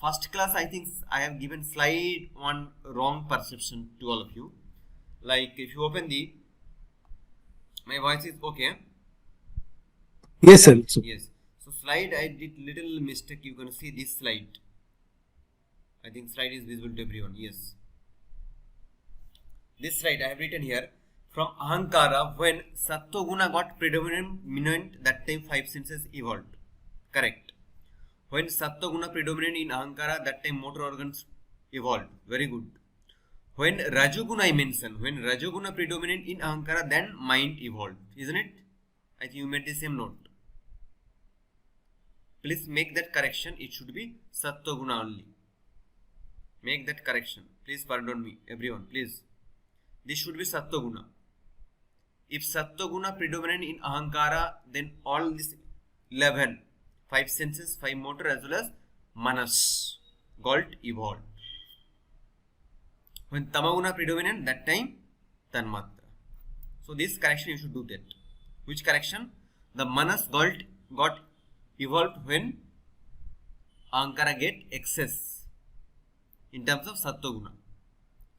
first class, I think I have given slide one wrong perception to all of you. Like if you open the, my voice is okay? Yes, sir. Yes. So slide, I did little mistake. You can see this slide. I think slide is visible to everyone. Yes. This slide I have written here. From Ahankara, when Sattva Guna got predominant, that time 5 senses evolved. Correct. When Sattva Guna predominant in Ahankara, that time motor organs evolved. Very good. When Rajoguna I mentioned, when Rajoguna predominant in Ahankara, then mind evolved. Isn't it? I think you made the same note. Please make that correction. It should be Sattva Guna only. Make that correction. Please pardon me, everyone. Please. This should be Sattva Guna. If Sattva Guna predominant in Ahankara, then all these 11, 5 senses, 5 motor as well as manas got evolved. When Tamaguna predominant, that time Tanmatra. So this correction you should do that. Which correction? The manas got evolved when Ahankara get excess in terms of Sattva Guna.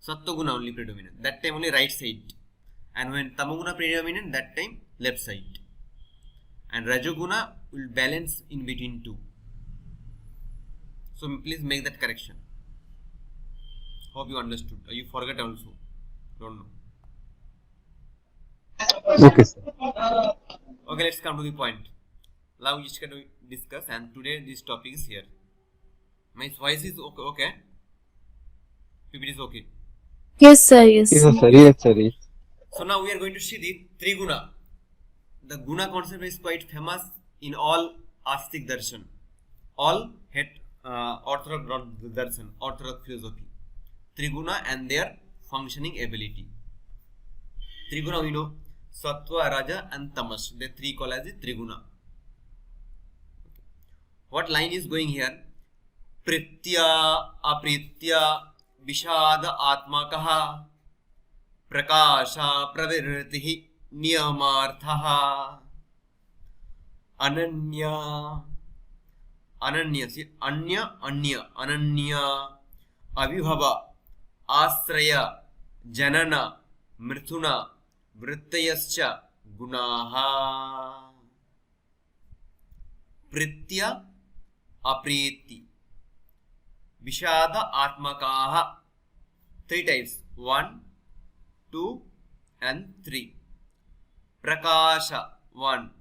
Sattva Guna only predominant. That time only right side. And when Tamaguna predominant, that time left side. And Rajoguna will balance in between two. So please make that correction. Hope you understood. You forgot also. Don't know. Okay, sir. Okay, let's come to the point. Now we just going to discuss, and today this topic is here. My voice is okay. Okay. If it is okay. Yes, sir. Yes. Yes, sir. Yes, sir. Yes. So now we are going to see the three guna. The guna concept is quite famous in all atheistic darshan, all orthodox darshan, orthodox philosophy. Three guna and their functioning ability. Three guna we know, sattva, raja and tamas. The three called as the three guna. What line is going here? Pritya, apritya, vishada atmakaha, prakasha, pravirtihi, niyamarthaha, ananya, see, anya, ananya, avibhava, asraya, janana, mrithuna, vrittayascha, gunaha. Pritya, apriti, vishada atmakaha. 3 types. 1, 2 and 3. Prakasha 1.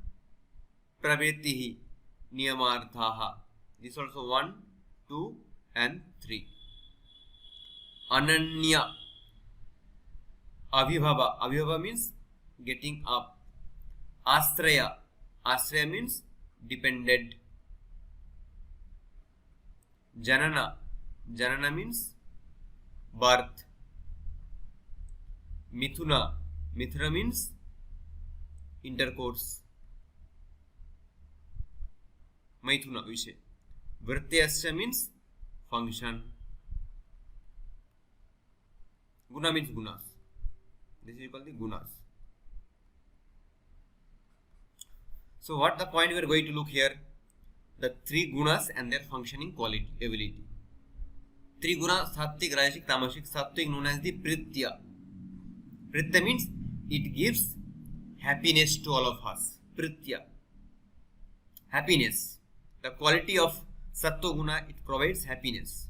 Pravrittihi niyamarthaha. This also 1, 2 and 3. Ananya. Avibhava. Avibhava means getting up. Asraya. Asraya means dependent. Janana. Janana means birth. Mithuna. Mithuna means intercourse. Maithuna we say. Vrittayascha means function. Guna means gunas. This is called the gunas. So what the point we are going to look here? The 3 gunas and their functioning quality, ability. 3 gunas, sattvic, rajasic, tamasic. Sattvic known as the pritya. Pritya means it gives happiness to all of us. Pritya. Happiness. The quality of sattva guna, it provides happiness.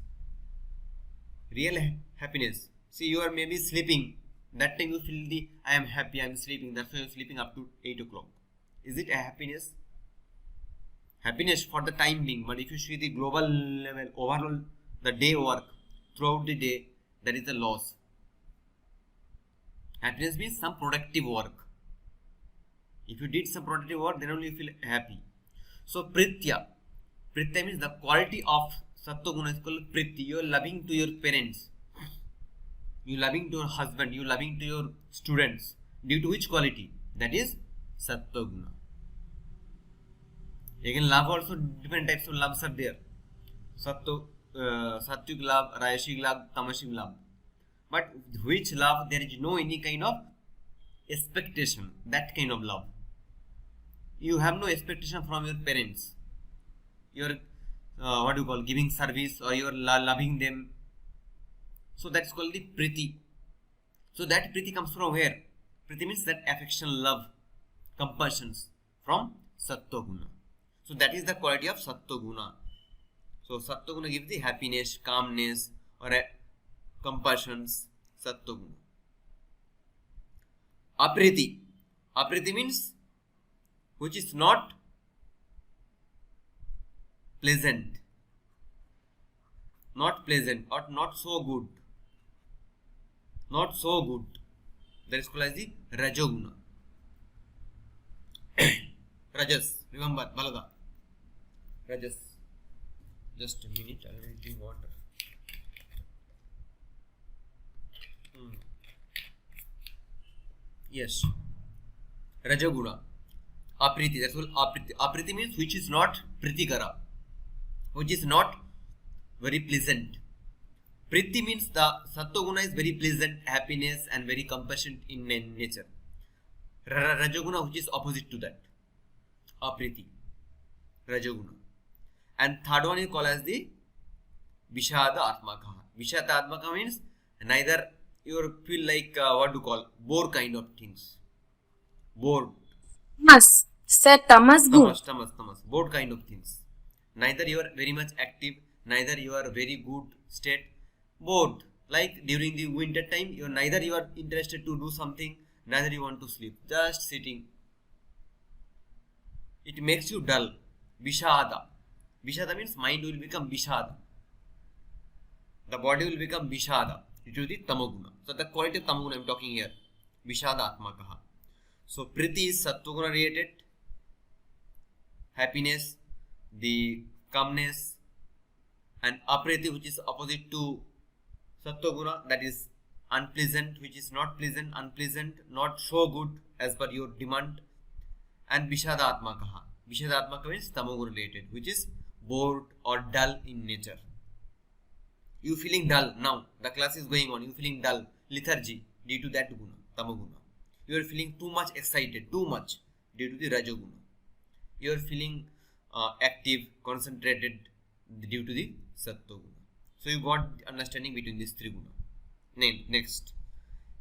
Real happiness. See, you are maybe sleeping. That time you feel the, I am happy, I am sleeping. That's why you are sleeping up to 8 o'clock. Is it a happiness? Happiness for the time being. But if you see the global level, overall, the day work, throughout the day, that is a loss. Happiness means some productive work. If you did some productive work, then only you feel happy. So, pritya. Pritya means the quality of sattva guna is called priti. You are loving to your parents. You are loving to your husband. You are loving to your students. Due to which quality? That is sattva guna. Again, love also, different types of loves are there. Sattvic love, rajasic love, tamasic love. But which love, there is no any kind of expectation. That kind of love. You have no expectation from your parents. Your giving service, or you're loving them. So that's called the priti. So that priti comes from where? Priti means that affection, love, compassions from sattva guna. So that is the quality of sattva guna. So sattva guna gives the happiness, calmness, or compassions, sattva guna. Apriti. Apriti means which is not pleasant, or not so good, that is called as the rajoguna. Rajas, remember, Balada. Rajas. Just a minute, I will drink water. Yes. Rajoguna. Apriti, that's what apriti. Apriti means which is not pritikara, which is not very pleasant. Priti means the sattva guna is very pleasant, happiness, and very compassionate in nature. Rajoguna, which is opposite to that. Apriti. Rajoguna. And third one is called as the Vishada Atmaka. Vishada Atmaka means neither you feel like bore kind of things. Bored. Tamas. Sir, tamas gun. Tamas. Bored kind of things. Neither you are very much active, neither you are very good state. Bored. Like during the winter time, neither you are interested to do something, neither you want to sleep. Just sitting. It makes you dull. Vishada. Vishada means mind will become Vishada. The body will become Vishada. It will be Tamaguna. So the quality of Tamaguna I am talking here. Vishada Atmakaha. So Priti is Sattva-guna related. Happiness, the calmness, and Apriti, which is opposite to Sattva-guna, that is unpleasant, which is not pleasant, unpleasant, not so good as per your demand, and Vishada Atmakaha. Vishada Atmaka means Tamaguna related, which is bored or dull in nature. You feeling dull now, the class is going on, you feeling dull, lethargy due to that guna, Tamaguna. You are feeling too much excited, too much due to the Rajoguna. You are feeling active, concentrated due to the Sattva-guna. So you got understanding between these three guna. Next.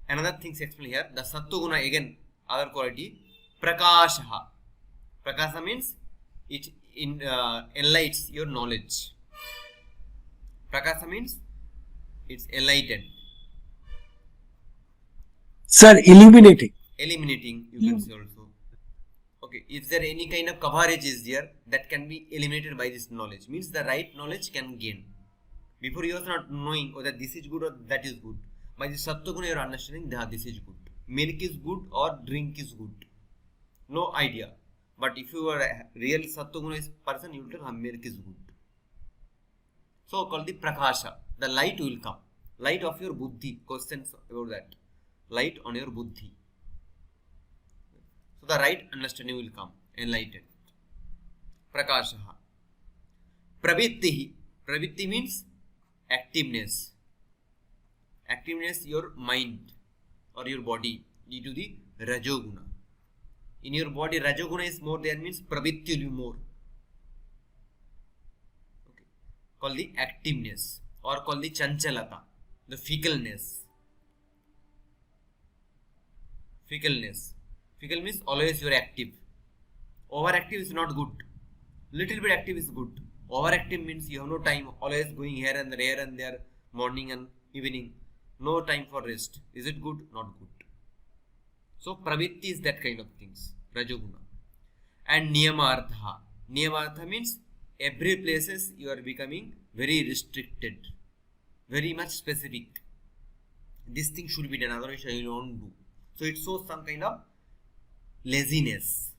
Another thing explained here, the Sattva-guna again, other quality, Prakāṣaha. Prakāṣa means it enlightens your knowledge. Prakāṣa means it's enlightened. Sir, illuminating. Eliminating, you can say also. Okay, if there any kind of coverage is there, that can be eliminated by this knowledge. Means the right knowledge can gain. Before you are not knowing whether this is good or that is good. By the Sattva-guna you are understanding that this is good. Milk is good or drink is good. No idea. But if you are a real Sattva-guna person, you will tell milk is good. So called the Prakāṣa. The light will come. Light of your buddhi. Questions about that. Light on your buddhi. So the right understanding will come. Enlightened. Prakāṣaha. Pravittihi. Pravitti means activeness. Activeness, your mind or your body due to the Rajoguna. In your body, Rajoguna is more, that means Pravitti will be more. Okay. Called the activeness or called the Chanchalata, the fickleness. Fickleness. Fickle means always you are active. Overactive is not good. Little bit active is good. Overactive means you have no time, always going here and there, morning and evening. No time for rest. Is it good? Not good. So pravitti is that kind of things. Rajoguna. And niyamartha. Niyamartha means every places you are becoming very restricted. Very much specific. This thing should be done, otherwise you don't do. So it shows some kind of laziness.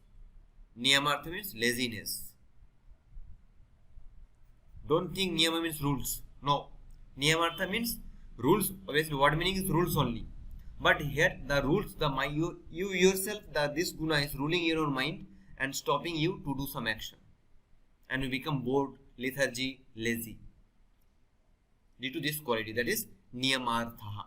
Niyamartha means laziness. Don't think niyama means rules. No. Niyamartha means rules. Obviously what meaning is rules only. But here the rules, you yourself, this guna is ruling your own mind and stopping you to do some action. And you become bored, lethargy, lazy. Due to this quality, that is niyamartha.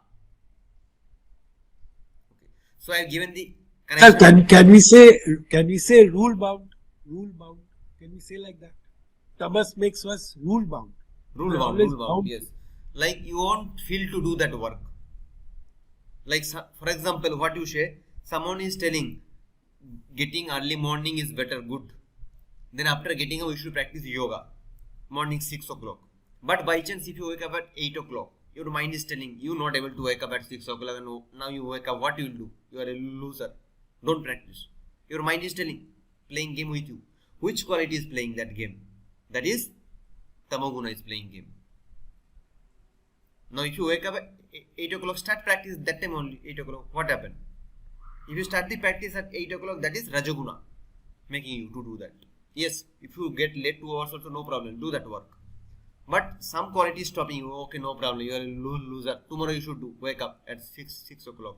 Okay. So I have given the connection. Sir, can we say rule bound? Rule bound. Can we say like that? tamas makes us rule bound. Rule bound, yes. Like you won't feel to do that work. Like for example, what you say, someone is telling getting early morning is better, good. Then after getting up, you should practice yoga. Morning 6 o'clock. But by chance, if you wake up at 8 o'clock, your mind is telling you not able to wake up at 6 o'clock and now you wake up, what you will do? You are a loser. Don't practice. Your mind is telling, playing game with you. Which quality is playing that game? That is, tamoguna is playing game. Now if you wake up at 8 o'clock, start practice that time only, 8 o'clock. What happened? If you start the practice at 8 o'clock, that is rajaguna making you to do that. Yes, if you get late 2 hours also, no problem, do that work. But some quality is stopping you. Okay, no problem, you are a loser. Tomorrow you should wake up at 6 o'clock.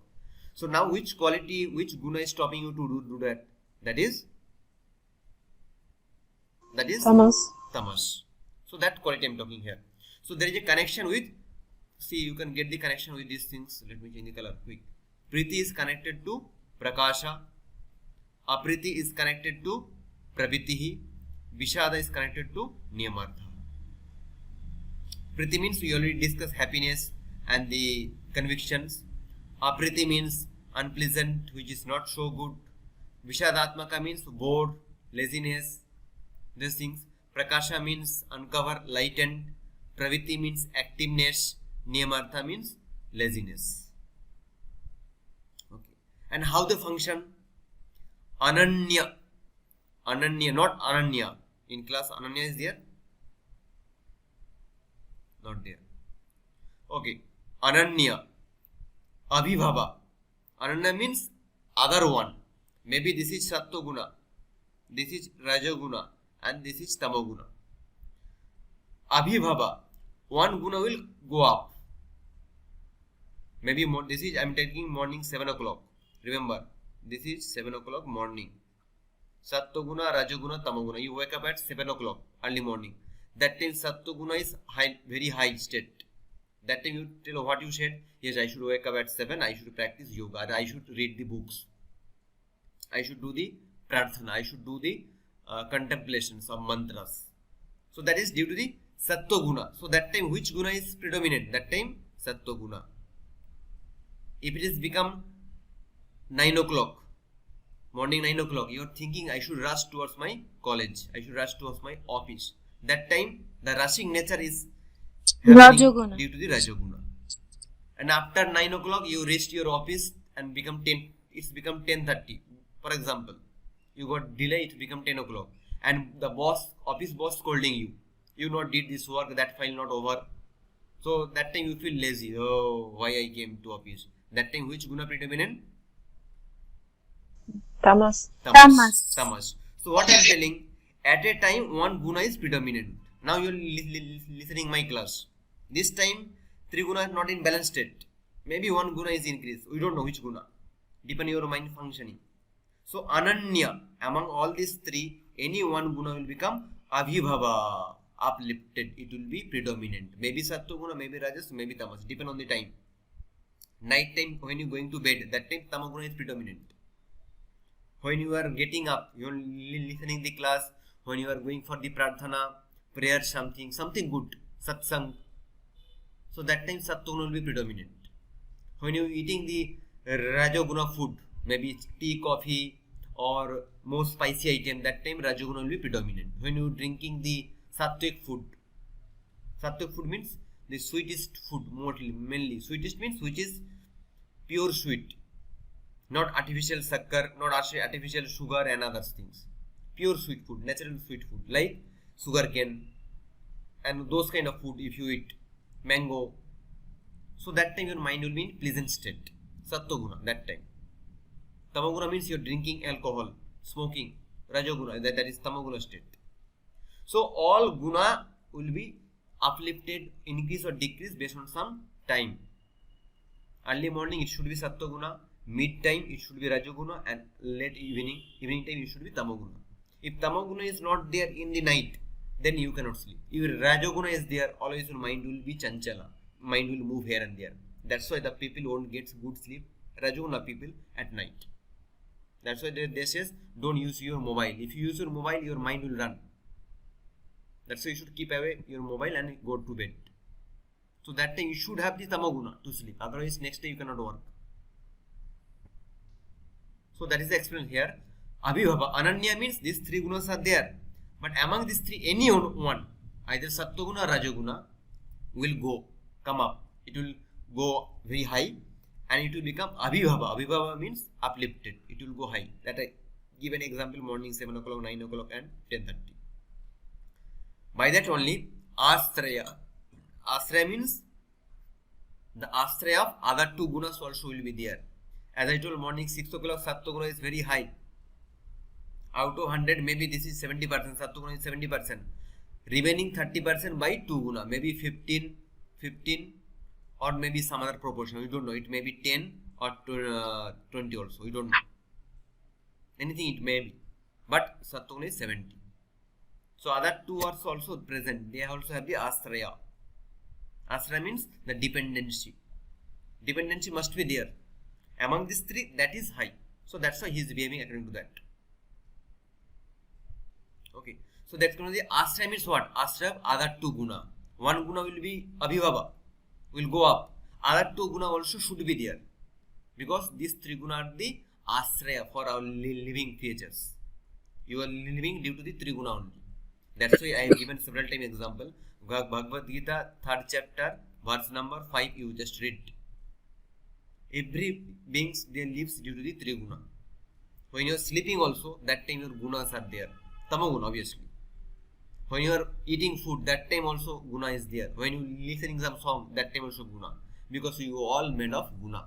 So now which quality, which guna is stopping you to do that? That is tamas. So that quality I am talking here. So there is a connection with, see, you can get the connection with these things. Let me change the color quick. Priti is connected to prakasha. Apriti is connected to pravitihi. Vishada is connected to niyamartha. Priti means we already discussed happiness and the convictions. Apriti means unpleasant, which is not so good. Vishadatmaka means bored, laziness, these things. Prakasha means uncover, lightened. Praviti means activeness. Niyamartha means laziness. Okay. And how they function? Ananya, not Ananya. In class, Ananya is there? Not there. Okay. Ananya. Abhibhava. Ananya means other one. Maybe this is Sattva guna, this is Rajaguna, and this is Tamaguna. Abhibhava. One guna will go up. Maybe this is, I am taking morning 7 o'clock. Remember, this is 7 o'clock morning. Sattva guna, Rajaguna, Tamaguna. You wake up at 7 o'clock early morning. That time Sattva guna is high, very high state. That time you tell what you said. Yes, I should wake up at 7. I should practice yoga. I should read the books. I should do the prarthana. I should do the contemplations of mantras. So that is due to the Sattva guna. So that time which guna is predominant? That time Sattva guna. If it is become 9 o'clock, morning 9 o'clock, you are thinking I should rush towards my college. I should rush towards my office. That time the rushing nature is Rajaguna. due to the Rajaguna. And after 9 o'clock you reach your office and become 10. It's become 10:30. For example, you got delay, it become 10 o'clock. And the office boss scolding you. You not did this work, that file not over. So that time you feel lazy. Oh, why I came to office? That time which guna predominant? Tamas. So what I am telling, at a time one guna is predominant. Now you are listening my class. This time 3 guna are not in balanced state. Maybe one guna is increased. We don't know which guna. Depending on your mind functioning. So ananya, among all these 3, any one guna will become abhibhava, uplifted. It will be predominant. Maybe sattva guna, maybe rajas, maybe tamas. Depend on the time. Night time when you are going to bed, that time tamaguna is predominant. When you are getting up, you are listening the class. When you are going for the prarthana, prayer, something good, satsang. So that time sattva will be predominant. When you are eating the rajaguna food, maybe tea, coffee or more spicy item, that time rajaguna will be predominant. When you are drinking the sattvic food means the sweetest food, mainly. Sweetest means which is pure sweet. Not artificial sugar, not artificial sugar and other things. Pure sweet food, natural sweet food like sugar cane and those kind of food if you eat, mango. So that time your mind will be in pleasant state. Sattva guna, that time. Tamaguna means you are drinking alcohol, smoking. Rajaguna, that is tamaguna state. So all guna will be uplifted, increase or decrease based on some time. Early morning it should be sattva guna, mid time it should be rajaguna, and late evening time it should be tamaguna. If tamaguna is not there in the night, then you cannot sleep. If rajaguna is there, always your mind will be chanchala. Mind will move here and there. That's why the people won't get good sleep. Rajaguna people at night. That's why they says don't use your mobile. If you use your mobile, your mind will run. That's why you should keep away your mobile and go to bed. So that time you should have the tamaguna to sleep. Otherwise next day you cannot work. So that is the explanation here. Abhibhava. Ananya means these three gunas are there. But among these three, any one, either sattva-guna or raja-guna, will come up. It will go very high and it will become abhibhava. Abhibhava means uplifted. It will go high. That I give an example, morning 7 o'clock, 9 o'clock and 10:30. By that only, asraya. Asraya means the asraya of other two gunas also will be there. As I told, morning 6 o'clock, sattva-guna is very high. Out of 100, maybe this is 70%, sattva-guna is 70%. Remaining 30% by 2 guna, maybe 15 or maybe some other proportion. We don't know. It may be 10 or 20 also. We don't know. Anything it may be. But sattva-guna is 70. So other two are also present. They also have the asraya. Asraya means the dependency. Dependency must be there. Among these three, that is high. So that's why he is behaving according to that. Okay. So that's going to be asraya means what? Asraya of other two guna. One guna will be abhibhava, will go up. Other two guna also should be there. Because these three guna are the asraya for our living creatures. You are living due to the three guna only. That's why I have given several times example. Bhagavad Gita, 3rd chapter, verse number 5, you just read. Every beings, they lives due to the three guna. When you are sleeping also, that time your gunas are there. Tamaguna, obviously. When you are eating food, that time also guna is there. When you listening some song, that time also guna. Because you all made of guna.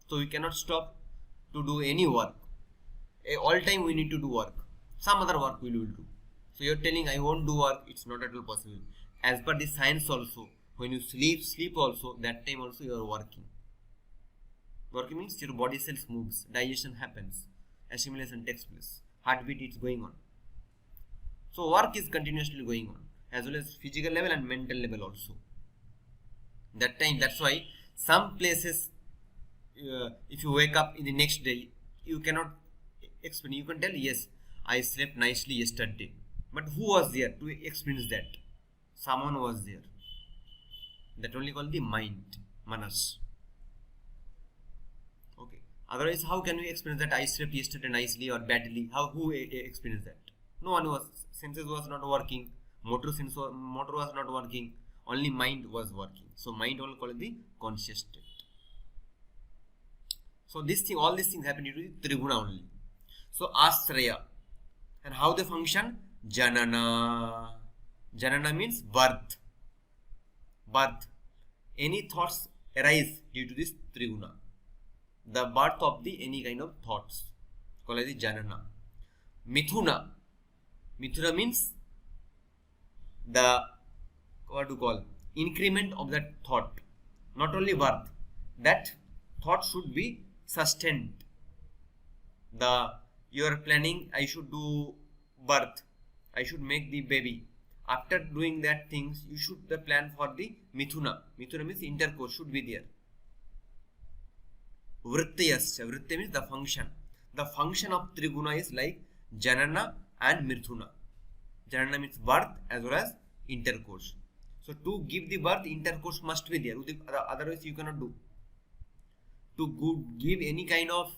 So we cannot stop to do any work. All time we need to do work. Some other work we will do. So you are telling I won't do work, it's not at all possible. As per the science also, when you sleep also, that time also you are working. Working means your body cells moves, digestion happens, assimilation takes place, heartbeat is going on. So work is continuously going on, as well as physical level and mental level also. That time, that's why some places, if you wake up in the next day, you cannot explain. You can tell, yes, I slept nicely yesterday. But who was there to experience that? Someone was there. That only called the mind, manas. Okay. Otherwise, how can we experience that I slept yesterday nicely or badly? Who experienced that? No one was. Senses was not working. Motor was not working. Only mind was working. So mind only called the conscious state. So all these things happen due to the triguna only. So asraya. And how they function? Janana. Janana means birth. Birth. Any thoughts arise due to this triguna. The birth of the any kind of thoughts. Called as the janana. Mithuna. Mithuna means the increment of that thought. Not only birth. That thought should be sustained. You are planning, I should do birth. I should make the baby. After doing that things, you should plan for the mithuna. Mithuna means intercourse should be there. Vrittayasya. Vrittaya means the function. The function of triguna is like janana and mithuna. Janana means birth as well as intercourse. So to give the birth, intercourse must be there. Otherwise you cannot do. To give any kind of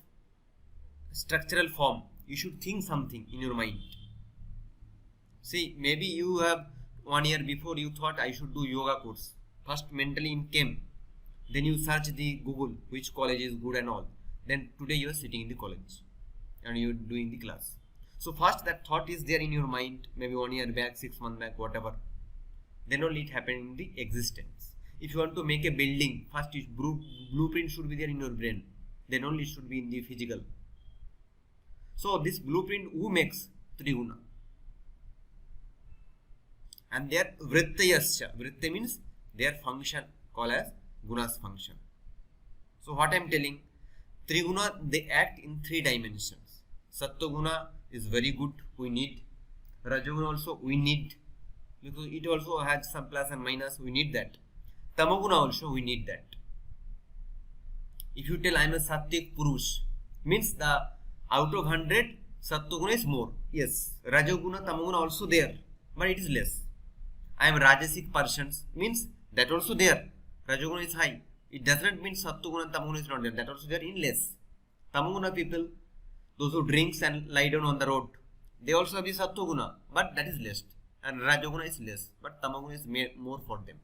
structural form, you should think something in your mind. See, maybe you have 1 year before you thought I should do yoga course. First mentally it came. Then you search the Google, which college is good and all. Then today you are sitting in the college and you are doing the class. So first that thought is there in your mind, maybe 1 year back, 6 months back, whatever. Then only it happened in the existence. If you want to make a building, first blueprint should be there in your brain. Then only it should be in the physical. So this blueprint, who makes? Triguna. And their vrittayasya. Vrittaya means their function, called as gunas function. So what I am telling, triguna, they act in 3 dimensions. Sattva guna is very good, we need. Rajoguna also we need, because it also has some plus and minus, we need that. Tamoguna also we need that. If you tell I am a sattvic purush, means the out of 100, sattva guna is more. Yes, rajoguna, tamoguna also there, but it is less. I am Rajasic persons means that also there. Rajoguna is high. It does not mean Sattva and Tamaguna is not there. That also there in less. Tamaguna people, those who drinks and lie down on the road, they also have the Sattva, but that is less. And Rajoguna is less, but Tamaguna is more for them.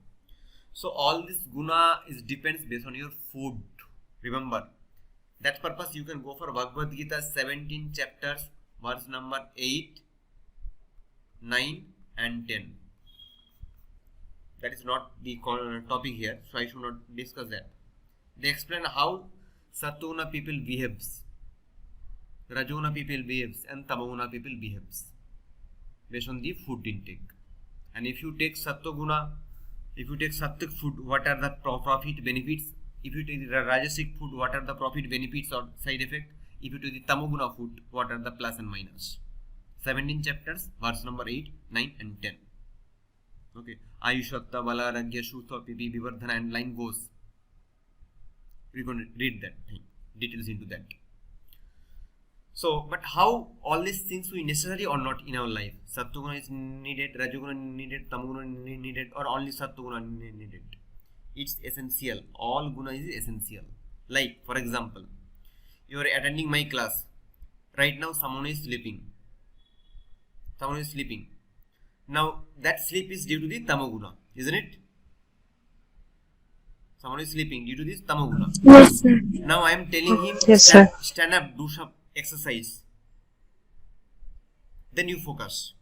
So all this guna is depends based on your food. Remember, that purpose you can go for Bhagavad Gita 17 chapters, verse number 8, 9 and 10. That is not the topic here, so I should not discuss that. They explain how Sattva people behaves, Rajoguna people behaves, and Tamaguna people behaves based on the food intake. And if you take Sattva, if you take Sattvic food, what are the profit benefits? If you take the Rajasic food, what are the profit benefits or side effect? If you take the Tamaguna food, what are the plus and minus? 17 chapters, verse number 8, 9 and 10. Okay. Ayushatta, Vala, Ragya, Shutha, Pipi, Vivardhana, and line goes. We're going to read that thing, details into that. So, but how all these things we necessary or not in our life? Sattva is needed, Rajoguna needed, Tamaguna needed, or only Sattva needed? It's essential. All guna is essential. Like, for example, you are attending my class. Right now, someone is sleeping. Someone is sleeping. Now, that sleep is due to the Tamaguna, isn't it? Someone is sleeping due to this Tamaguna. Yes, sir. Now, I am telling him, Yes, sir. stand up, do some exercise. Then you focus.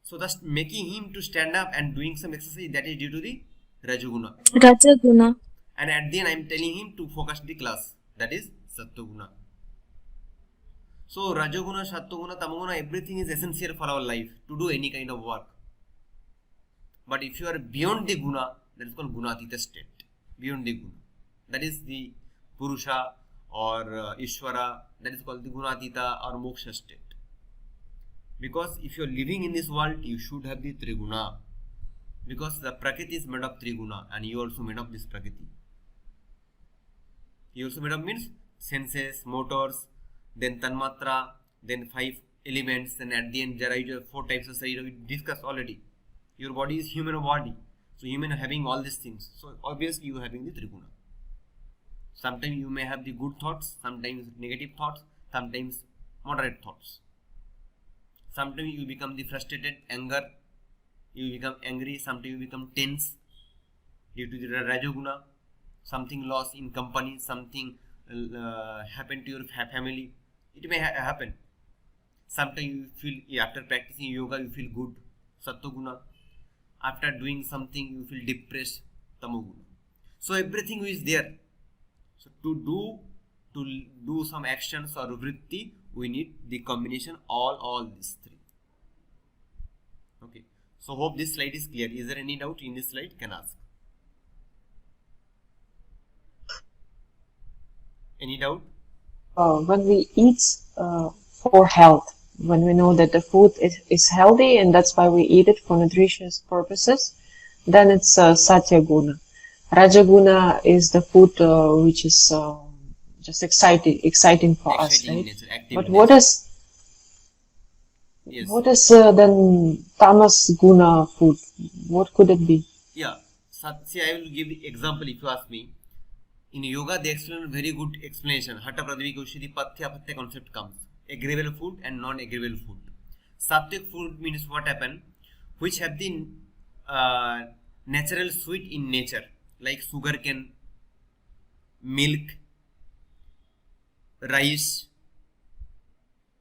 So, thus making him to stand up and doing some exercise, that is due to the Rajoguna. Rajaguna. And at the end, I am telling him to focus the class. That is Sattva. So, Rajoguna, Sattva, Tamaguna, everything is essential for our life to do any kind of work. But if you are beyond the guna, that is called gunatita state. Beyond the guna. That is the purusha or Īśvara. That is called the gunatita or moksha state. Because if you are living in this world, you should have the triguna. Because the Prakṛti is made of triguna and you also made of this Prakṛti. You also made of means senses, motors, then tanmatra, then 5 elements, then at the end there are 4 types of sarira we discussed already. Your body is human body. So human having all these things. So obviously you are having the triguna. Sometimes you may have the good thoughts, sometimes negative thoughts, sometimes moderate thoughts. Sometimes you become the frustrated, anger, you become angry, sometimes you become tense due to the Rajoguna, something lost in company, something happened to your family. It may happen. Sometimes you feel, after practicing yoga, you feel good, Sattva. After doing something, you feel depressed, Tamaguna. So everything is there. So to do some actions or vritti, we need the combination all these 3. Okay. So hope this slide is clear. Is there any doubt in this slide? Can ask. Any doubt? When we eat for health, when we know that the food is healthy and that's why we eat it for nutritious purposes, then it's Satya Guna. Rajaguna is the food which is just exciting for us, right? But what is then Tamas Guna food? What could it be? Yeah. See, I will give the example if you ask me. In yoga, they explain a very good explanation. Hatha Pradivika Ushidi Pathya Pathya concept comes. Agreeable food and non-agreeable food. Sattvic food means what happened, which have the natural sweet in nature, like sugar cane, milk, rice,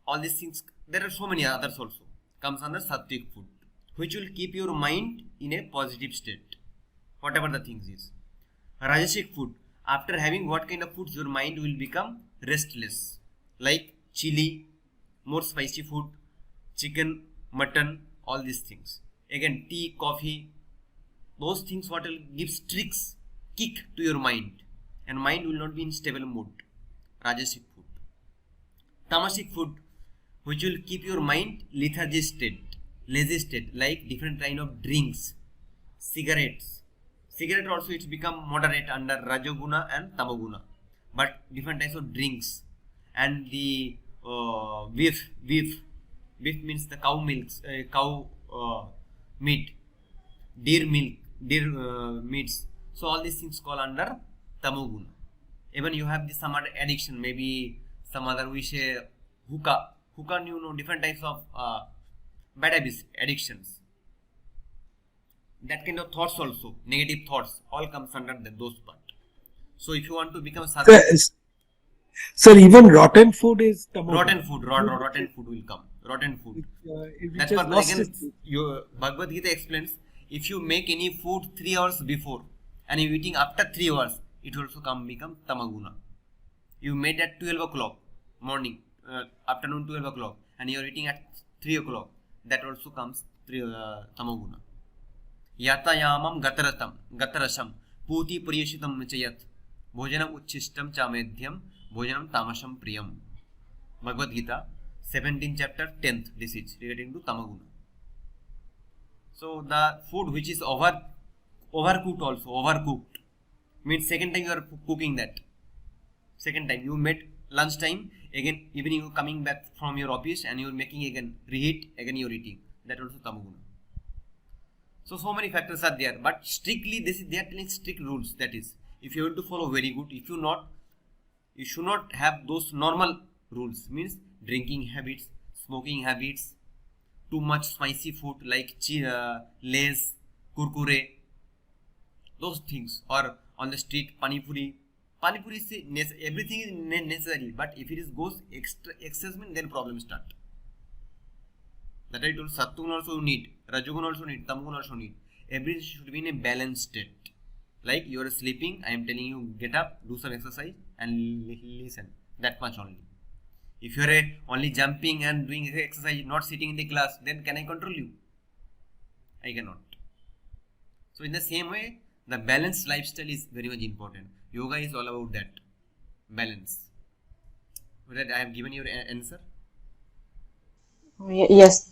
all these things. There are so many others also. Comes under Sattvic food, which will keep your mind in a positive state, whatever the things is. Rajasic food, after having what kind of foods, your mind will become restless, like chili, more spicy food, chicken, mutton, all these things. Again, tea, coffee, those things what will give tricks, kick to your mind, and mind will not be in stable mood. Rajasic food. Tamasic food, which will keep your mind lethargy state, lazy state, like different kind of drinks, cigarettes. Cigarette also it's become moderate under Rajoguna and Tamaguna, but different types of drinks. And the beef means the cow milks, cow meat. deer milk, deer meats. So all these things call under tamoguna. Even you have this some other addiction, maybe some other, we say hookah, you know, different types of bad habits, addictions. That kind of thoughts also, negative thoughts, all comes under those part. So if you want to become sattvic, Sir, even rotten food is tamoguna. rotten food will come. Rotten food. Which That's has what lost again its- your Bhagavad Gita explains. If you make any food 3 hours before and you eating after 3 hours, it will also become tamaguna. You made at 12 o'clock morning, afternoon 12 o'clock, and you are eating at 3 o'clock. That also comes tamaguna. Yata yamam gatarasam puti priyashitam chayat bhojanam uchishtam chamedhyam bhojanam tamasam priyam. Bhagavad Gita 17th chapter 10th, this is relating to tamaguna. So the food which is overcooked also, overcooked means second time you are cooking that. Second time you made lunch time, again evening you coming back from your office and you are making again, reheat, again you are eating. That also tamaguna. So many factors are there, but strictly they are telling strict rules. That is, if you want to follow, very good. If you not, you should not have those normal rules. Means drinking habits, smoking habits, too much spicy food like Lays, Kurkure, those things, or on the street pani puri. Pani puri is everything is necessary, but if it goes excess, then problem start. That I told Sattva also need, Rajoguna also need, Tamoguna also need. Everything should be in a balanced state. Like you are sleeping, I am telling you, get up, do some exercise and listen. That much only. If you are only jumping and doing exercise, not sitting in the class, then can I control you? I cannot. So in the same way, the balanced lifestyle is very much important. Yoga is all about that. Balance. With that, I have given your answer. Yes,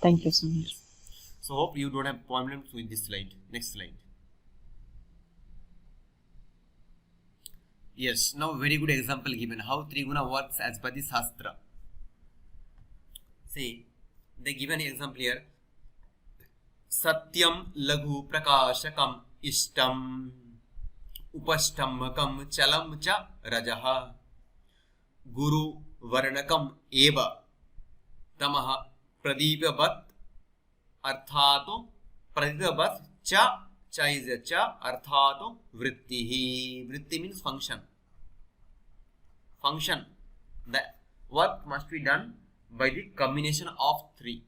thank you so much. So hope you don't have problems with this slide. Next slide. Yes, now very good example given how Triguna works as per the Shastra. See, they given an example here. Satyam laghu prakashakam ishtam upastammakam chalam cha rajaha guru varnakam eva tamaha pradeepavat arthato pradeepavat cha is a cha arthato vrittihi. Vritti means function. The work must be done by the combination of three.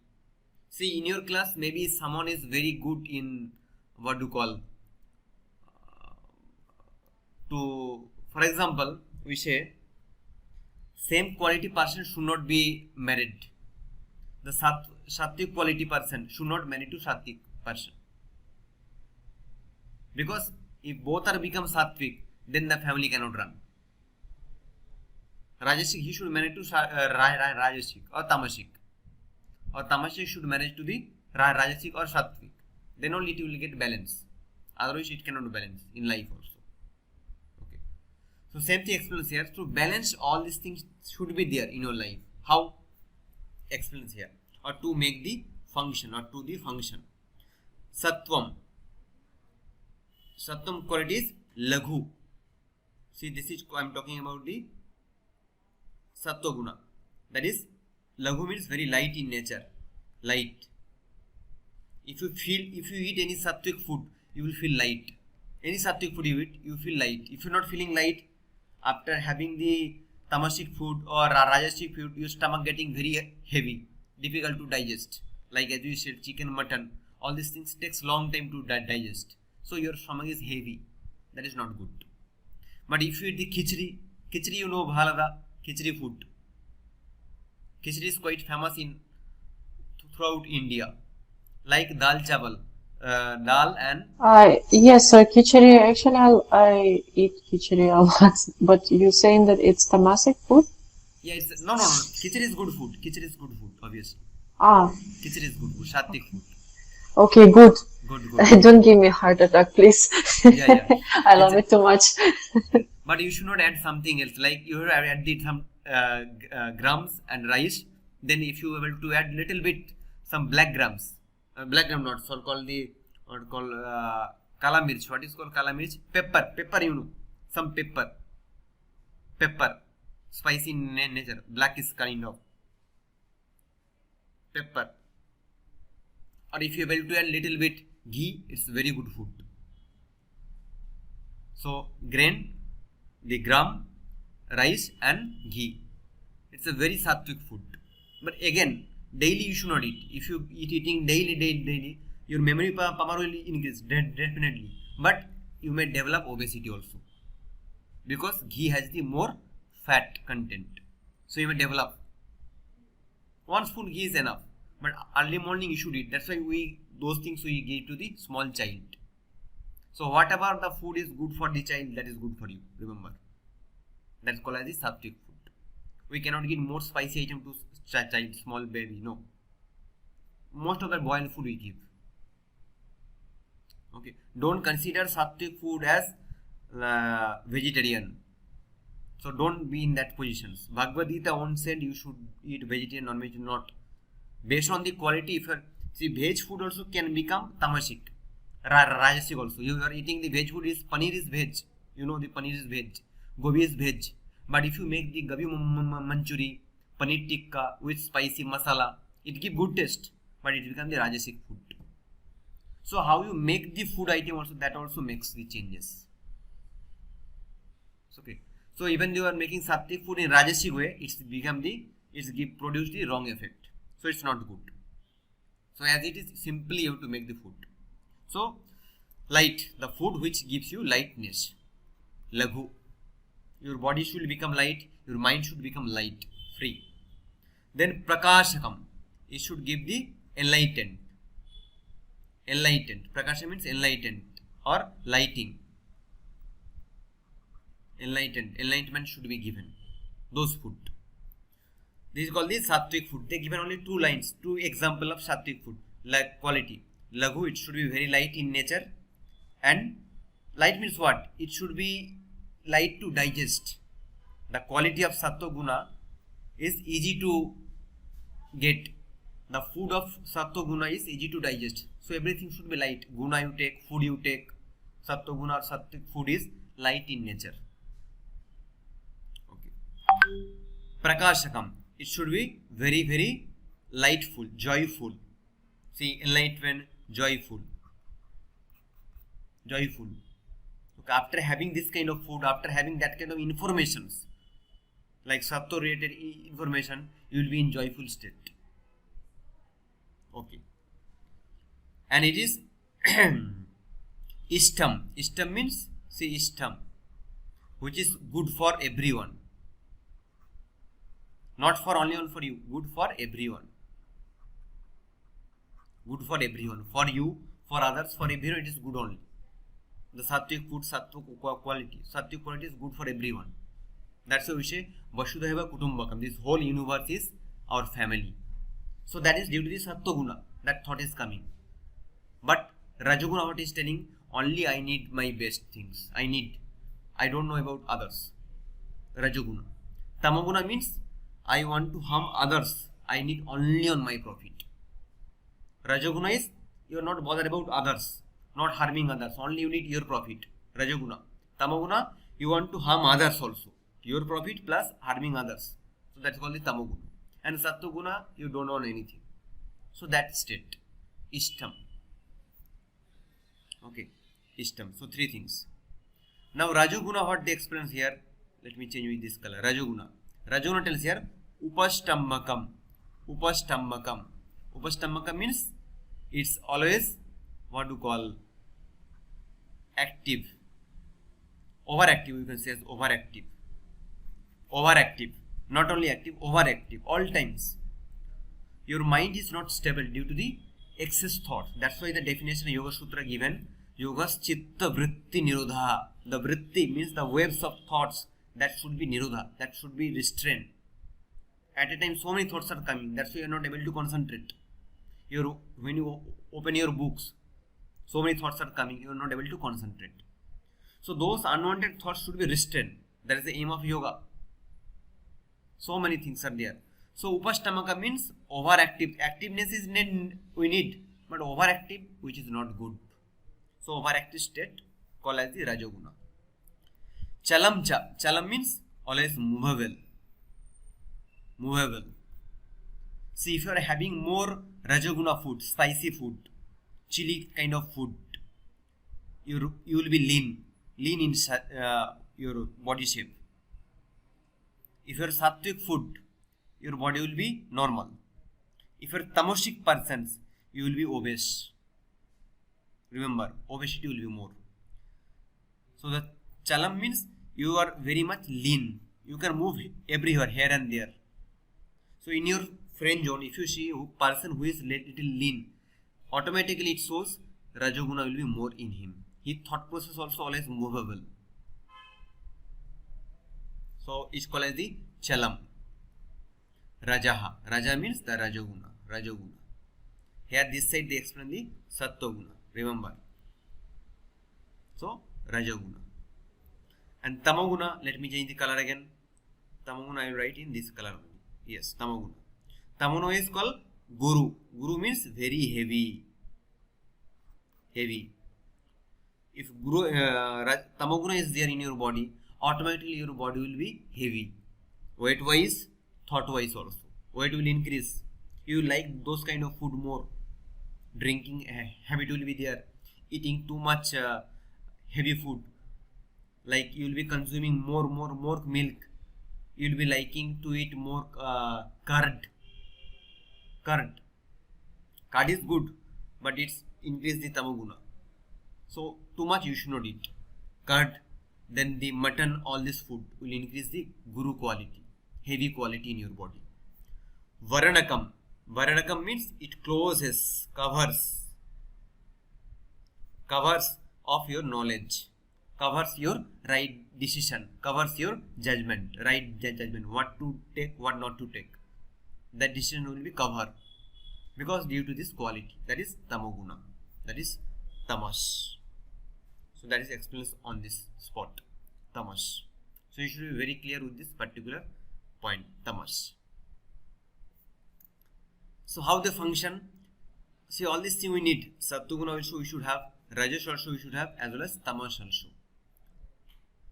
See, in your class, maybe someone is very good in what do you call for example, we say same quality person should not be married. The sattvic quality person should not marry to sattvic person. Because if both are become sattvic, then the family cannot run. Rajasic, he should marry to Rajasic or Tamasic. Or Tamasic should marry to the Rajasic or Sattvic. Then only it will get balance. Otherwise it cannot balance in life also. Okay. So same thing explains here. To balance all these things should be there in your life. How? Explains here. Or to make the function or to the function. Sattvam quality is laghu. See, this is I am talking about the sattva guna. That is, laghu means very light in nature. Light. If you eat any sattvic food, you will feel light. Any sattvic food you eat, you feel light. If you are not feeling light, after having the tamasic food or rajasic food, your stomach getting very heavy, difficult to digest. Like as you said, chicken, mutton, all these things takes long time to digest. So your stomach is heavy. That is not good. But if you eat the khichdi you know bhalada, khichdi food. Khichdi is quite famous throughout India. Like dal chawal, dal and... Yes, khichdi, actually I eat khichdi a lot, but you're saying that it's tamasic food? Yeah, it's... No. Khichdi is good food. Khichdi is good food, obviously. Khichdi is good food, sattvic food. Okay, good. Good. Don't give me a heart attack, please. Yeah. I love it too much. But you should not add something else. Like you have added some grams and rice. Then if you are able to add little bit some black grams, not so called the what called kala mirch. What is called kala mirch? Pepper, you know, some pepper, spicy in nature, black is kind of pepper. Or if you are able to add little bit ghee, it's very good food. So grain, the gram, rice and ghee. It's a very sattvic food. But again, daily you should not eat. If you eating daily, your memory power will increase definitely. But you may develop obesity also, because ghee has the more fat content. So you may develop. One spoon ghee is enough. But early morning you should eat. That's why those things we give to the small child. So whatever the food is good for the child, that is good for you. Remember, that's called as the sattvic food. We cannot give more spicy item to child, small baby. No. Most of the boiled food we give. Okay. Don't consider sattvic food as vegetarian. So don't be in that positions. Bhagavad Gita once said you should eat vegetarian, non-veg, not. Based on the quality, if you see, veg food also can become tamasic, rajasic also. You are eating the veg food, is paneer is veg. You know the paneer is veg, gobi is veg. But if you make the gobi manchuri, paneer tikka with spicy masala, it gives good taste, but it becomes the rajasic food. So how you make the food item also, that also makes the changes. Okay. So even you are making sattvic food in rajasic way, it's produce the wrong effect. So it's not good. So as it is, simply you have to make the food. So light, the food which gives you lightness. Laghu. Your body should become light, your mind should become light, free. Then prakashakam, it should give the enlightened. Prakasha means enlightened or lighting. Enlightenment should be given. Those food. This is called the sattvic food. They given only 2 lines, 2 example of sattvic food. Like quality. Laghu, it should be very light in nature. And light means what? It should be light to digest. The quality of sattva guna is easy to get. The food of sattva guna is easy to digest. So everything should be light. Guna you take, food you take. Sattva guna or sattvic food is light in nature. Okay. Prakashakam. It should be very, very lightful, joyful. See, enlightenment, joyful. Okay, after having this kind of food, after having that kind of informations, like sattva related information, you will be in joyful state. Okay. And it is ishtam. Ishtam means, see, ishtam, which is good for everyone. Not for only one for you, good for everyone. Good for everyone. For you, for others, for everyone, it is good only. The sattvic food, sattva quality. Sattvic quality is good for everyone. That's why we say Vasudhaiva Kutumbakam. This whole universe is our family. So that is due to the sattva guna. That thought is coming. But Rajaguna, what is telling? Only I need my best things. I don't know about others. Rajaguna. Tamaguna means I want to harm others. I need only on my profit. Rajaguna is you are not bothered about others, not harming others. Only you need your profit. Rajaguna. Tamaguna, you want to harm others also. Your profit plus harming others. So that's called the Tamaguna. And Sattva-guna, you don't own anything. So that state. Ishtam. Okay. Ishtam. So 3 things. Now Rajaguna, what they explain here? Let me change with this color. Rajaguna. Rajaguna tells here Upastambakam. Upastambakam means it's always what to call active. Overactive, you can say as overactive. Overactive. Not only active, overactive. All times. Your mind is not stable due to the excess thought. That's why the definition of Yoga Sutra given, Yogas Chitta Vritti Nirodha. The Vritti means the waves of thoughts. That should be Nirodha. That should be restrained. At a time, so many thoughts are coming. That's why you are not able to concentrate. When you open your books, so many thoughts are coming. You are not able to concentrate. So those unwanted thoughts should be restrained. That is the aim of yoga. So many things are there. So Upastamaka means overactive. Activeness is we need, but overactive, which is not good. So overactive state called as the Rajoguna. Chalam means always movable. See, if you are having more Rajoguna food, spicy food, chili kind of food, you will be lean in your body shape. If you are sattvic food, your body will be normal. If you are tamasic persons, you will be obese. Remember, obesity will be more. So the chalam means you are very much lean. You can move everywhere, here and there. So in your friend zone, if you see a person who is little lean, automatically it shows Rajoguna will be more in him. His thought process also always movable. So it's called as the chalam. Raja means the Rajoguna. Here this side they explain the Sattva-guna. Remember. So Rajoguna. And Tamoguna, let me change the color again. Tamoguna I will write in this color. Yes, Tamoguna. Tamoguna is called Guru. Guru means very heavy. If Tamoguna is there in your body, automatically your body will be heavy. Weight wise, thought wise also. Weight will increase. You like those kind of food more. Drinking habit will be there. Eating too much heavy food. Like you will be consuming more milk. You will be liking to eat more curd. Curd is good, but it's increase the Tamoguna. So too much you should not eat. Curd, then the mutton, all this food will increase the Guru quality, heavy quality in your body. Varanakam means it closes, covers of your knowledge, covers your right decision, covers your judgment, right judgment, what to take, what not to take. That decision will be covered because due to this quality, that is Tamoguna, that is tamas. So that is explained on this spot, tamas. So you should be very clear with this particular point, tamas. So how they function? See, all these things we need. Sattva-guna also we should have, Rajas also we should have, as well as tamas also.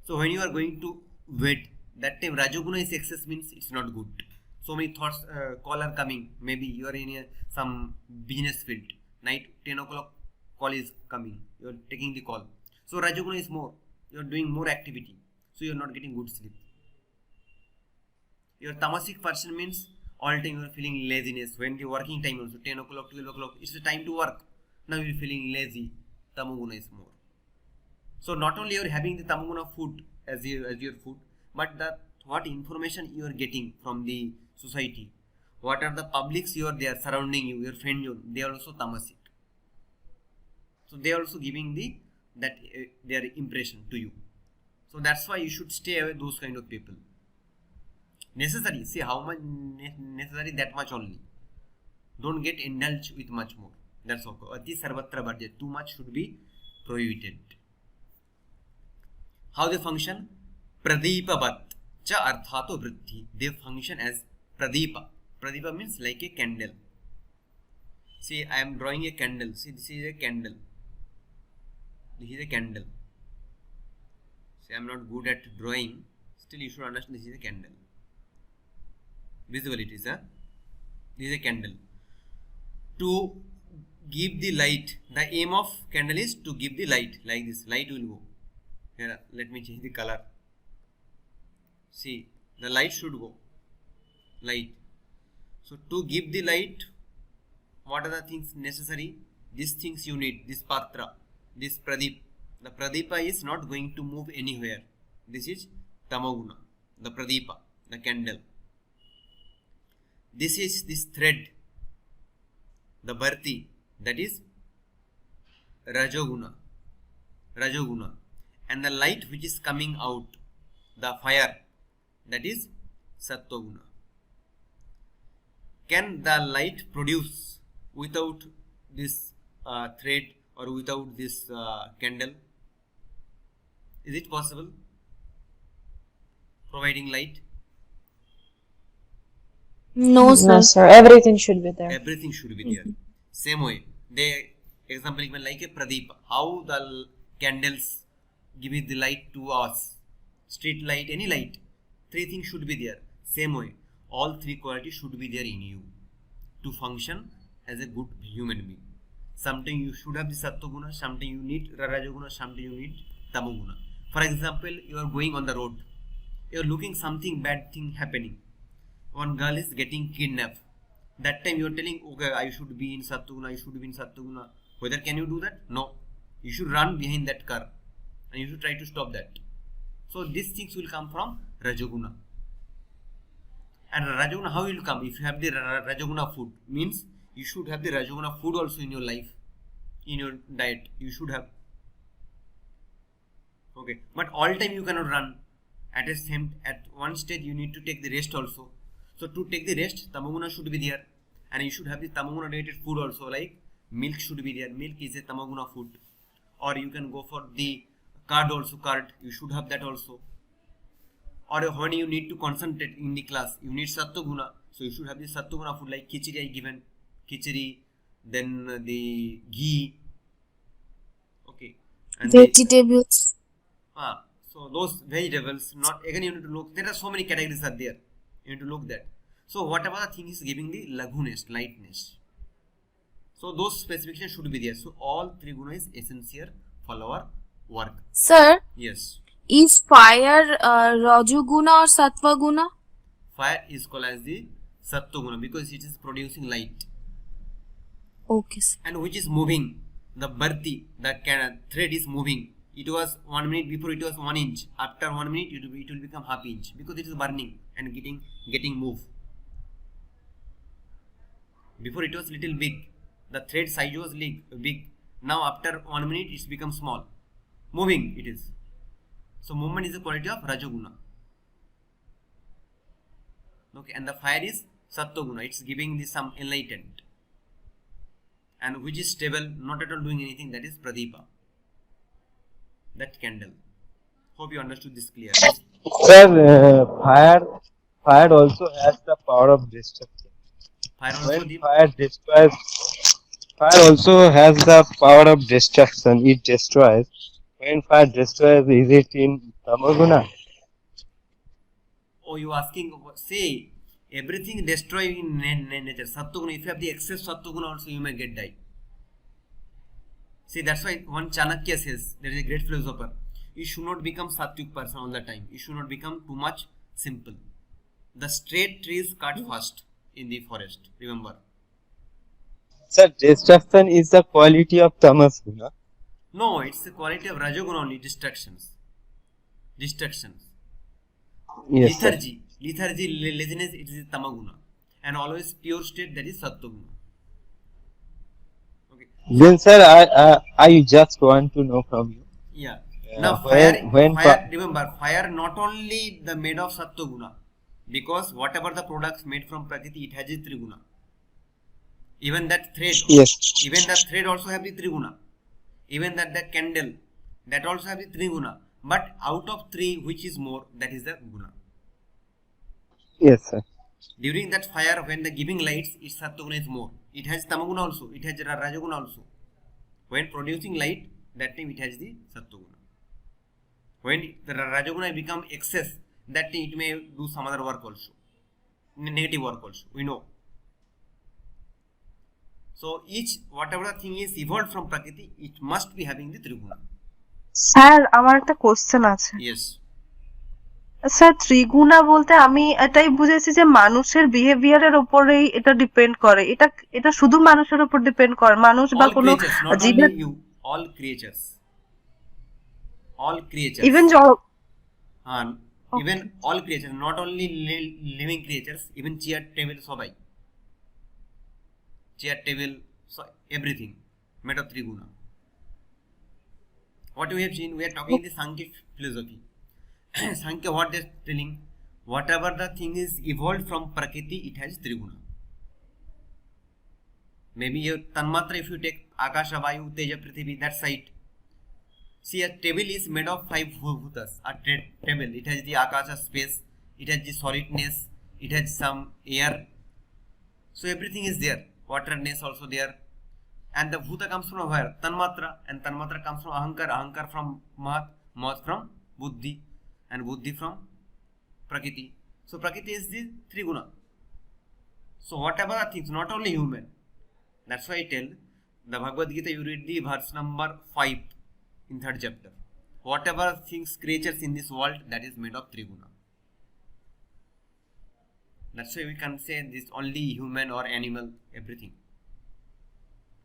So when you are going to wait, that time Rajoguna is excess means it's not good. So many thoughts, call are coming. Maybe you are in some business field. Night 10 o'clock call is coming. You are taking the call. So Rajoguna is more. You are doing more activity. So you are not getting good sleep. Your tamasic person means all time you are feeling laziness. When the working time also 10 o'clock, 12 o'clock, it's the time to work. Now you are feeling lazy. Tamoguna is more. So not only you are having the Tamoguna food as your food, but what information you are getting from the society, what are the publics you are there surrounding you, your friend, they are also tamasic. So they are also giving their impression to you. So that's why you should stay away those kind of people. Necessary, see how much necessary, that much only. Don't get indulged with much more. That's all. Ati sarvatra bharjya, too much should be prohibited. How they function? Pradipavat cha arthato vritti. They function as pradipa. Pradipa means like a candle. See, I am drawing a candle. See, this is a candle. This is a candle. See, I am not good at drawing. Still, you should understand this is a candle. Visible it is, huh? This is a candle. To give the light, the aim of candle is to give the light. Like this, light will go. Here, let me change the color. See, the light should go. Light. So, to give the light, what are the things necessary? These things you need. This patra, this pradip. The pradipa is not going to move anywhere. This is tamoguna. The pradipa, the candle. This is this thread, the bharti, that is rajoguna. And the light which is coming out, the fire, that is sattva-guna. Can the light produce without this thread or without this candle? Is it possible? Providing light? No, No, sir. sir. Everything should be there. Everything should be there. Same way, they Example given like a pradeep. How the candles give it the light to us. Street light, any light. Three things should be there. Same way, all three qualities should be there in you to function as a good human being. Sometimes you should have the sattva guna, sometimes you need rajaguna, sometimes you need tamaguna. For example, you are going on the road. You are looking something bad thing happening. One girl is getting kidnapped. That time you are telling, okay, I should be in sattva, I should be in sattva. Whether can you do that? No. You should run behind that car and you should try to stop that. So these things will come from rajaguna. And rajaguna, how will come? If you have the rajaguna food, means you should have the rajaguna food also in your life, in your diet. You should have. Okay, but all time you cannot run. At one stage you need to take the rest also. So to take the rest, tamaguna should be there, and you should have the tamaguna related food also, like milk should be there. Milk is a tamaguna food. Or you can go for the curd also. Curd, you should have that also. Or when you need to concentrate in the class, you need sattva guna, so you should have the sattva guna food like khichdi I given, khichdi, then the ghee. Okay, and Vegetables. so those vegetables. Not again, you need to look. There are so many categories are there. You need to look that. So whatever the thing is giving the laguness, lightness. So those specifications should be there. So all three guna is essential for our work. Sir, Yes. is fire Rajoguna or Sattva Guna? Fire is called as the sattva guna because it is producing light. Okay, sir. And which is moving. The barti, the thread is moving. It was 1 minute before, it was 1 inch. After 1 minute, it will become half inch because it is burning and getting move. Before it was little big. The thread size was big. Now after 1 minute, it's become small. Moving it is. So movement is the quality of rajaguna. Okay, and the fire is sattva guna. It's giving the some enlightened. And which is stable, not at all doing anything, that is pradeepa. That candle. Hope you understood this clearly. Sir, fire also has the power of destruction. Fire also When fire also has the power of destruction. It destroys. When fire destroys, is it in tamaguna? Oh, you asking, say, everything destroy in nature. Sattva-guna, if you have the excess sattva-guna also, you may get die. See, that's why one Chanakya says, there is a great philosopher, you should not become sattvic person all the time. You should not become too much simple. The straight trees cut first in the forest, remember. Sir, destruction is the quality of tamas guna. No, it's the quality of rajaguna only, distractions. Yes, Lethargy, laziness, it is tamaguna. And always pure state, that is sattva-guna. Okay. Then, sir, I just want to know from you. Yeah. Yeah, Now when fire, remember, fire not only the made of sattva guna, because whatever the products made from Prakrti, it has the triguna. Even that thread, also have the triguna. Even that candle, that also have the triguna. But out of three, which is more, that is the guna. Yes, sir. During that fire, when the giving lights, its sattva guna is more. It has tamaguna also, it has rajaguna also. When producing light, that time it has the sattva guna. When the rajaguna become excess, that time it may do some other work also, negative work also, we know. So whatever the thing is evolved from Prakriti, it must be having the triguna. Sir আমার একটা question আছে Yes. Sir Triguna বলতে আমি এটাই বুঝেছি যে মানুষের বিহেভিয়ারের উপরেই এটা ডিপেন্ড করে এটা শুধু মানুষের উপর ডিপেন্ড করে মানুষ বা কোনো জীবের all creatures even even all creatures, not only living creatures, even chair table sabai, chair table, so everything made of triguna. What we have seen, we are talking the Sāṅkhya philosophy. Sāṅkhya, what they are telling, whatever the thing is evolved from Prakriti, it has triguna. Maybe your tanmatra, if you take Akasha, Vayu, Teja, Prithvi, that side. See, a table is made of 5 bhutas. A table, it has the Akasha space, it has the solidness, it has some air. So everything is there. Waterness also there. And the bhuta comes from where? Tanmatra, and tanmatra comes from ahankar, ahankar from mahat, mahat from buddhi, and buddhi from prakriti. So prakriti is the three guna. So whatever are things, not only human. That's why I tell the Bhagavad Gita, you read the verse number 5 in 3rd chapter. Whatever things, creatures in this world, that is made of three guna. That's why we can say this only human or animal, everything.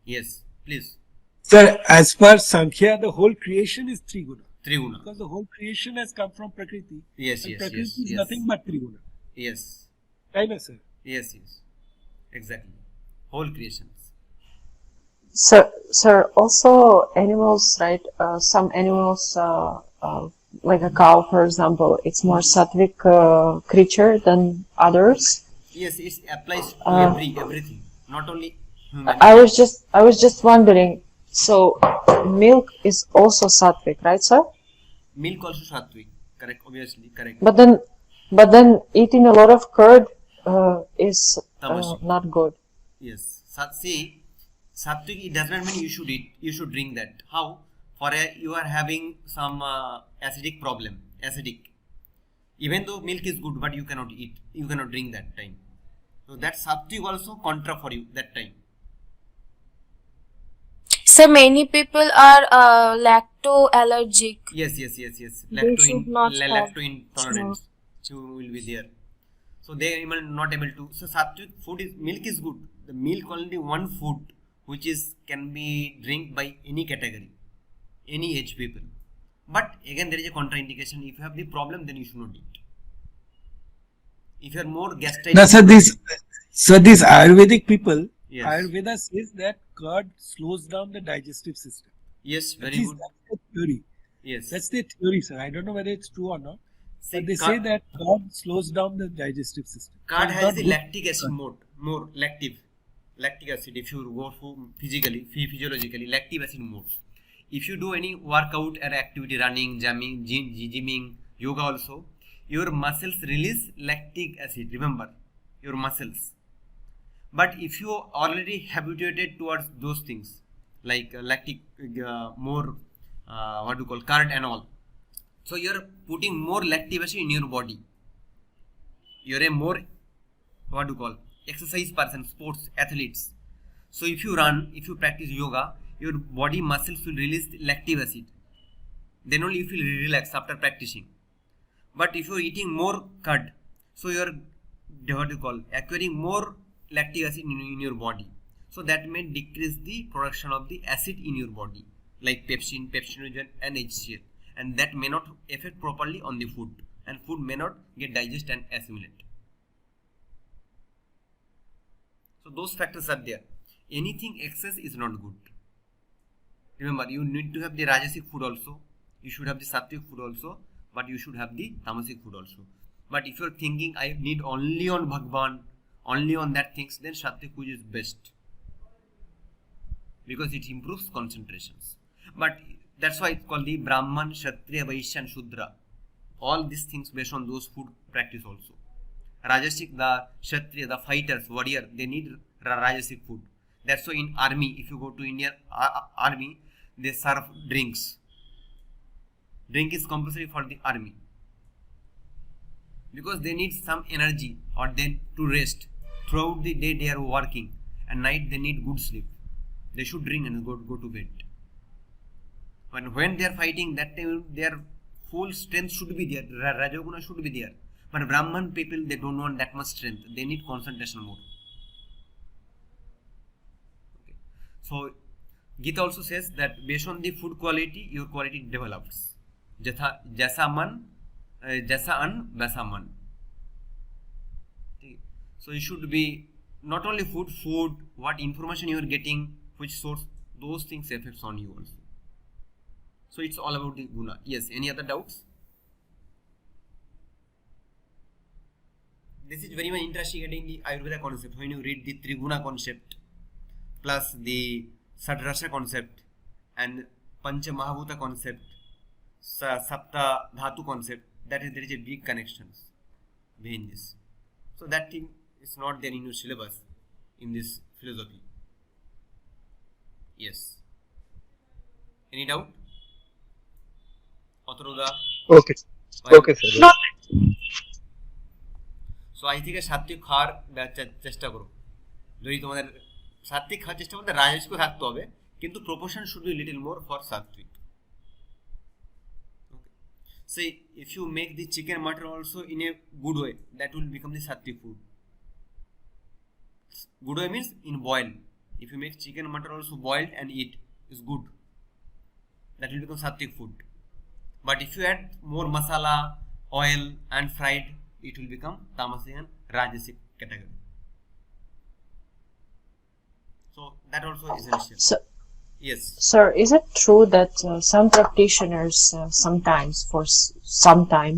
Yes, please. Sir, as per Sāṅkhya, the whole creation is three guna. Three guna. Because the whole creation has come from Prakriti. Yes, And yes, Prakriti yes, is yes. nothing but three guna. Yes, Right, na, sir? yes, yes. Exactly. Whole creations. Sir, also animals, right? Some animals, like a cow, for example, it's more sattvic creature than others. Yes, it applies to everything, not only human. I was just wondering. So, milk is also sattvic, right, sir? Milk also sattvic, correct? Obviously, correct. But then eating a lot of curd is Tamasic. not good. Yes. See, sattvic, it does not mean you should eat. You should drink that. How? You are having some acidic problem. Acidic. Even though milk is good, but you cannot eat. You cannot drink that time. So that sattvic also contra for you that time. So many people are lacto allergic. Yes. They should not have Lacto intolerance will be there. So they are not able to. So sattvic food is, milk is good. The milk only one food which is can be drink by any category, any age people. But again there is a contraindication. If you have the problem, then you should not eat. If you are more gastritis. Now, sir, these Ayurvedic people, Yes. Ayurveda says that curd slows down the digestive system. Yes, very At least good. that's the theory. Yes. That's their theory, sir. I don't know whether it's true or not. See, But they say that curd slows down the digestive system. curd So has not the good. lactic acid more lactic acid. If you go for physiologically, lactic acid more. If you do any workout or activity, running, gymming, yoga also, your muscles release lactic acid. Remember, your muscles. But if you are already habituated towards those things, like lactic, more, what do you call, curd and all. So you are putting more lactic acid in your body. You are a more, what do you call, exercise person, sports athletes. So if you run, if you practice yoga, your body muscles will release lactic acid. Then only you feel relaxed after practicing. But if you are eating more curd, so you are, what do you call, acquiring more lactic acid in your body. So that may decrease the production of the acid in your body, like pepsin, pepsinogen and HCl. And that may not affect properly on the food, and food may not get digest and assimilate. So those factors are there. Anything excess is not good. Remember, you need to have the rajasic food also. You should have the sattvic food also, but you should have the tamasic food also. But if you are thinking I need only on Bhagwan, only on that things, then sattvic food is best, because it improves concentrations. But that's why it's called the Brahman, Kshatriya, Vaishya and Shudra. All these things based on those food practice also. Rajasic, the Kshatriya, the fighters, warrior, they need Rajasic food. That's why in army, if you go to Indian army, they serve drinks. Drink is compulsory for the army, because they need some energy or then to rest. Throughout the day they are working, and night they need good sleep. They should drink and go to bed. But when they are fighting, that time their full strength should be there. Rajoguna should be there. But Brahman people, they don't want that much strength. They need concentration more. Okay. So Gita also says that based on the food quality, your quality develops. Jaisa man, jaisa an, vaisa man. So you should be not only food, what information you are getting, which source, those things affects on you also. So it's all about the guna. Yes, any other doubts? This is very much interesting getting the Ayurveda concept. When you read the Triguna concept plus the Sadrasha concept and Pancha Mahabhuta concept, Sapta Dhatu concept, there is a big connections behind this. So that thing is not there in your syllabus in this philosophy. Yes. Any doubt? Otharuda? Okay. Okay, sir. No. So আজ থেকে সাত্বিক খাওয়ার চেষ্টা করো। যদি তোমাদের সাত্বিক খাওয়ার চেষ্টা করতে রাজস্ব থাকতে হবে, কিন্তু proportion should be little more for sattvic. Say if you make the chicken mutton also in a good way, that will become the sattvic food. Good way means in boil. If you make chicken mutton also boiled and eat, is good. That will become sattvic food. But if you add more masala, oil and fried, it will become tamasic and rajasic category. So that also is essential. So, Yes. sir, is it true that some practitioners sometimes, for some time,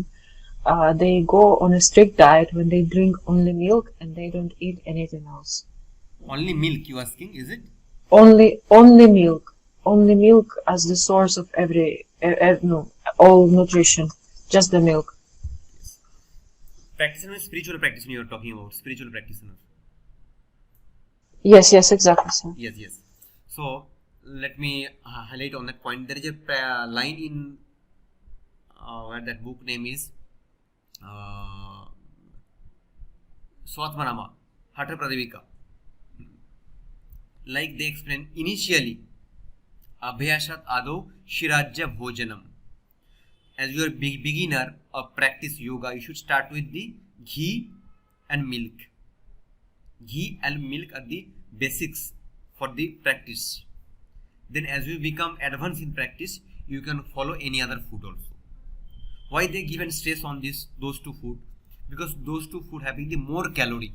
they go on a strict diet when they drink only milk and they don't eat anything else? Only milk you asking, is it? Only milk as the source of all nutrition, just the milk. Practitioner is spiritual practitioner you are talking about, spiritual practitioner. Yes, exactly, sir. Yes. So let me highlight on that point. There is a line in where that book name is Swatmanama, Hatha Pradivika. Like they explain, initially Abhyasat Ado Shirajya Bhojanam. As you are beginner of practice yoga, you should start with the ghee and milk. Ghee and milk are the basics for the practice. Then as you become advanced in practice, you can follow any other food also. Why they give and stress on those two food? Because those two food having the more calorie.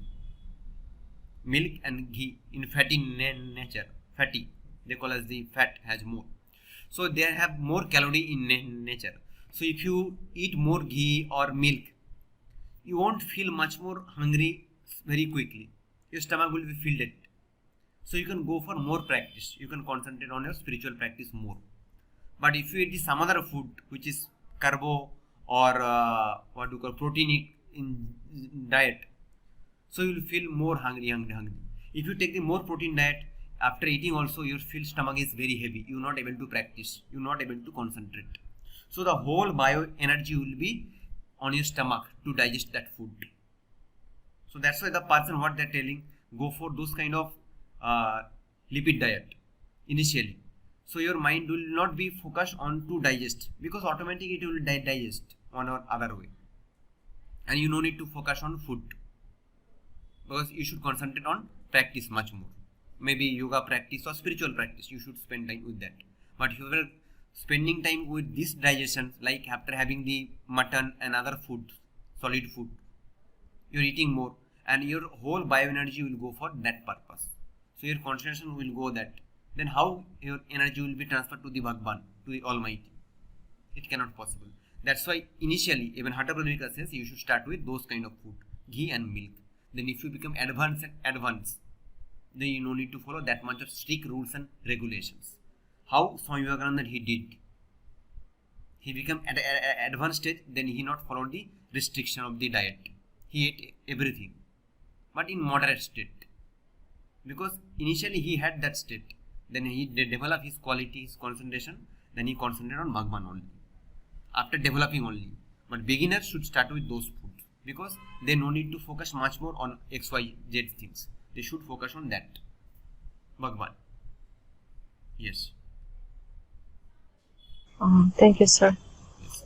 Milk and ghee in fatty nature, fatty, they call as the fat has more. So they have more calorie in nature. So if you eat more ghee or milk, you won't feel much more hungry very quickly. Your stomach will be filled. So you can go for more practice. You can concentrate on your spiritual practice more. But if you eat some other food which is carbo or what you call proteinic in diet, so you will feel more hungry. If you take the more protein diet, after eating also you feel stomach is very heavy. You are not able to practice. You are not able to concentrate. So the whole bio energy will be on your stomach to digest that food. So that's why the person what they're telling, go for those kind of lipid diet initially. So your mind will not be focused on to digest, because automatically it will digest one or other way. And you no need to focus on food, because you should concentrate on practice much more. Maybe yoga practice or spiritual practice, you should spend time with that. But if you are spending time with this digestion, like after having the mutton and other food, solid food, you're eating more, and your whole bioenergy will go for that purpose. So your concentration will go that. Then how your energy will be transferred to the Bhagwan, to the Almighty? It cannot possible. That's why initially even Hatha Pradivika says you should start with those kind of food, ghee and milk. Then if you become advanced, then you no need to follow that much of strict rules and regulations. How Yoganet he did. He became at advanced stage, then he not followed the restriction of the diet. He ate everything, but in moderate state. Because initially he had that state. Then he developed his quality, his concentration. Then he concentrated on Bhagwan only. After developing only. But beginners should start with those foods, because they no need to focus much more on XYZ things. They should focus on that. Bhagwan. Yes. Thank you, sir. Yes.